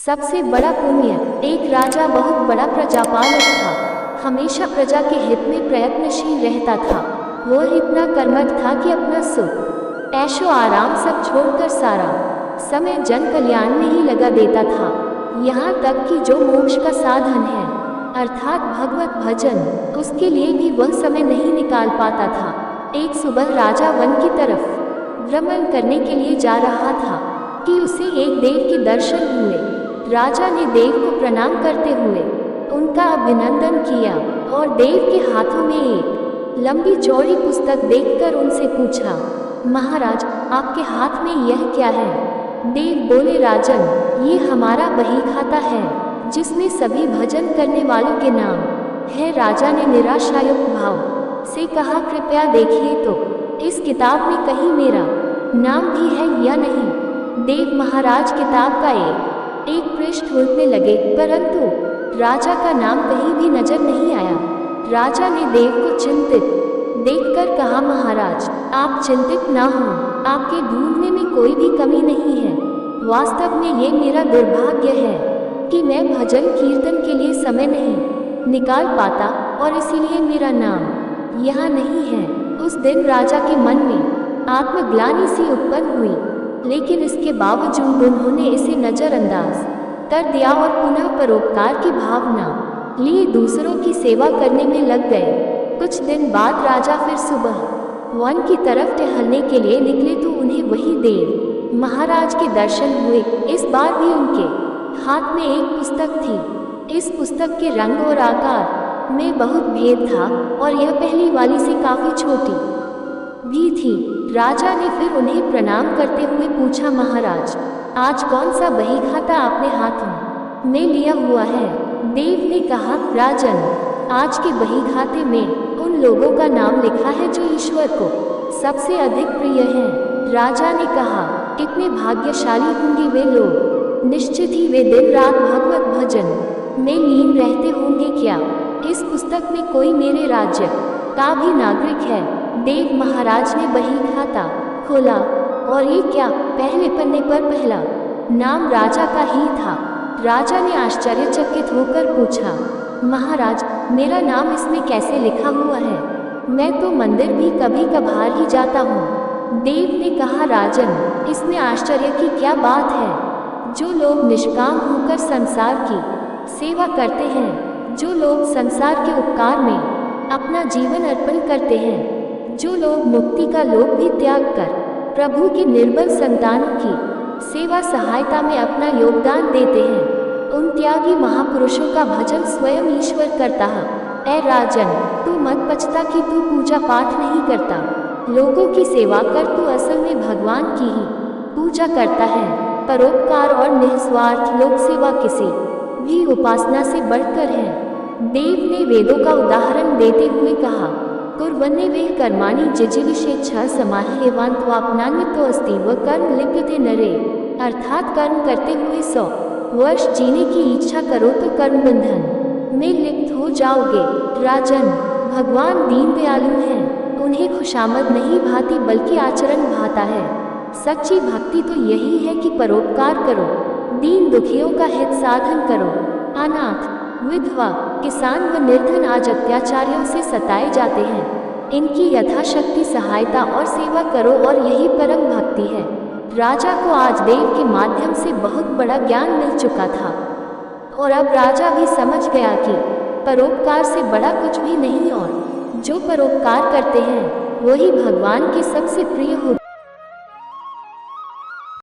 सबसे बड़ा पुण्य। एक राजा बहुत बड़ा प्रजापालक था, हमेशा प्रजा के हित में प्रयत्नशील रहता था। वह इतना कर्मठ था कि अपना सुख ऐशो आराम सब छोड़कर सारा समय जन कल्याण में ही लगा देता था। यहाँ तक कि जो मोक्ष का साधन है अर्थात भगवत भजन, उसके लिए भी वह समय नहीं निकाल पाता था। एक सुबह राजा वन की तरफ भ्रमण करने के लिए जा रहा था कि उसे एक देव के दर्शन हुए। राजा ने देव को प्रणाम करते हुए उनका अभिनंदन किया और देव के हाथों में एक लंबी चौड़ी पुस्तक देखकर उनसे पूछा, महाराज आपके हाथ में यह क्या है? देव बोले, राजन ये हमारा बही खाता है जिसमें सभी भजन करने वालों के नाम है। राजा ने निराशायुक्त भाव से कहा, कृपया देखिए तो इस किताब में कहीं मेरा नाम भी है या नहीं? देव महाराज किताब का एक पृष्ठ उल्टने लगे, परंतु राजा का नाम कहीं भी नजर नहीं आया। राजा ने देव को चिंतित देखकर कहा, महाराज आप चिंतित ना हो, आपके ढूंढने में कोई भी कमी नहीं है। वास्तव में ये मेरा दुर्भाग्य है कि मैं भजन कीर्तन के लिए समय नहीं निकाल पाता और इसीलिए मेरा नाम यहाँ नहीं है। उस दिन राजा के मन में आत्मग्लानि सी उत्पन्न हुई, लेकिन इसके बावजूद उन्होंने इसे नज़रअंदाज कर दिया और पुनः परोपकार की भावना लिए दूसरों की सेवा करने में लग गए। कुछ दिन बाद राजा फिर सुबह वन की तरफ टहलने के लिए निकले तो उन्हें वही देव महाराज के दर्शन हुए। इस बार भी उनके हाथ में एक पुस्तक थी। इस पुस्तक के रंग और आकार में बहुत भेद था और यह पहली वाली से काफ़ी छोटी भी थी। राजा ने फिर उन्हें प्रणाम करते हुए पूछा, महाराज आज कौन सा बही खाता आपने हाथों में लिया हुआ है? देव ने कहा, राजन आज के बही खाते में उन लोगों का नाम लिखा है जो ईश्वर को सबसे अधिक प्रिय है। राजा ने कहा, कितने भाग्यशाली होंगे वे लोग, निश्चित ही वे दिन रात भगवत भजन में लीन रहते होंगे। क्या इस पुस्तक में कोई मेरे राज्य का भी नागरिक है? देव महाराज ने बही खाता खोला और ये क्या? पहले पन्ने पर पहला नाम राजा का ही था। राजा ने आश्चर्यचकित होकर पूछा, महाराज मेरा नाम इसमें कैसे लिखा हुआ है? मैं तो मंदिर भी कभी कभार ही जाता हूँ। देव ने कहा, राजन इसमें आश्चर्य की क्या बात है? जो लोग निष्काम होकर संसार की सेवा करते हैं, जो लोग संसार के उपकार में अपना जीवन अर्पण करते हैं, जो लोग मुक्ति का लोभ भी त्याग कर प्रभु की निर्बल संतानों की सेवा सहायता में अपना योगदान देते हैं, उन त्यागी महापुरुषों का भजन स्वयं ईश्वर करता है। ऐ राजन तू मत पछता कि तू पूजा पाठ नहीं करता, लोगों की सेवा कर, तू असल में भगवान की ही पूजा करता है। परोपकार और निस्वार्थ लोक सेवा किसी भी उपासना से बढ़कर है। देव ने वेदों का उदाहरण देते हुए कहा, कुर्वन्ने वे कर्माणि जिजीविषेच्छा समाह्यवान्त्वापनान्वितो अस्ति व कर्म लिप्यते नरे, अर्थात कर्म करते हुए 100 वर्ष जीने की इच्छा करो तो कर्म बंधन में लिप्त हो जाओगे। राजन भगवान दीन दयालु हैं, उन्हें खुशामद नहीं भाती बल्कि आचरण भाता है। सच्ची भक्ति तो यही है कि परोपकार करो, दीन दुखियों का हित साधन करो। अनाथ विधवा किसान व निर्धन आज अत्याचारियों से सताए जाते हैं, इनकी यथाशक्ति सहायता और सेवा करो और यही परम भक्ति है। राजा को आज देव के माध्यम से बहुत बड़ा ज्ञान मिल चुका था और अब राजा भी समझ गया कि परोपकार से बड़ा कुछ भी नहीं और जो परोपकार करते हैं वही भगवान के सबसे प्रिय होते हैं।